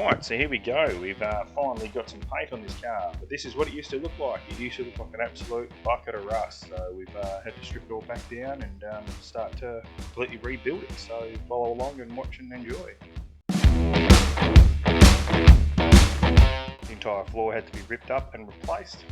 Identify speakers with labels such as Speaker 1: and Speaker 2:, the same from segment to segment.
Speaker 1: Right, so here we go. We've finally got some paint on this car, but this is what it used to look like. It used to look like an absolute bucket of rust, so we've had to strip it all back down and start to completely rebuild it. So follow along and watch and enjoy. The entire floor had to be ripped up and replaced.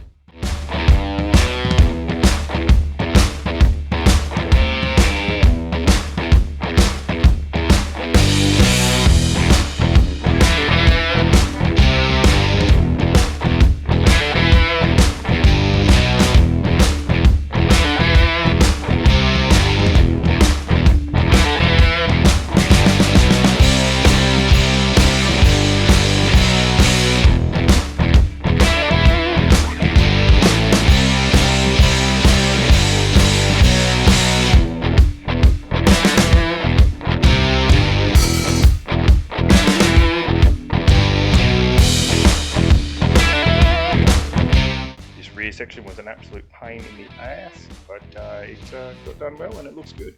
Speaker 1: Rear section was an absolute pain in the ass, but it got done well and it looks good.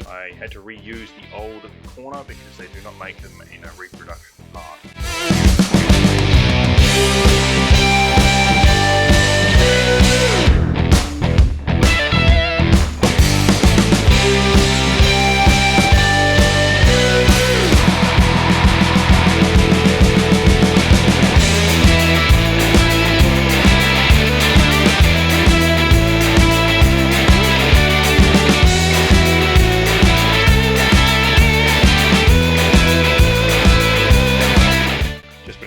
Speaker 1: I had to reuse the old corner because they do not make them in a reproduction part.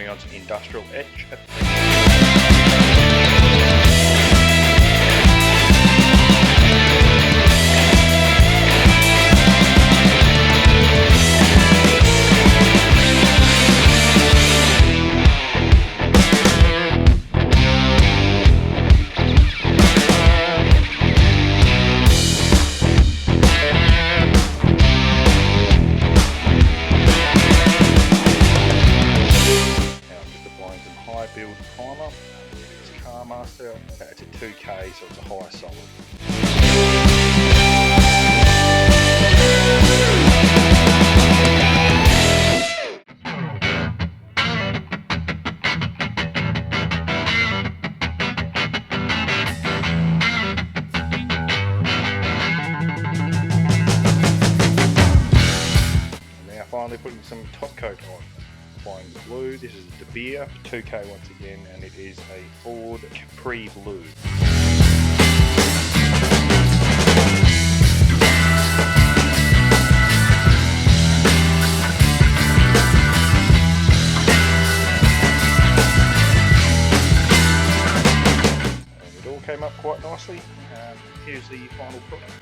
Speaker 1: On some industrial etch at the build primer. It's Car Master. It's a 2K, so it's a high solid. And now finally putting some top coat on. Applying the blue. This is a De Beer 2K once again, and it is a Ford Capri blue. And it all came up quite nicely. Here's the final product.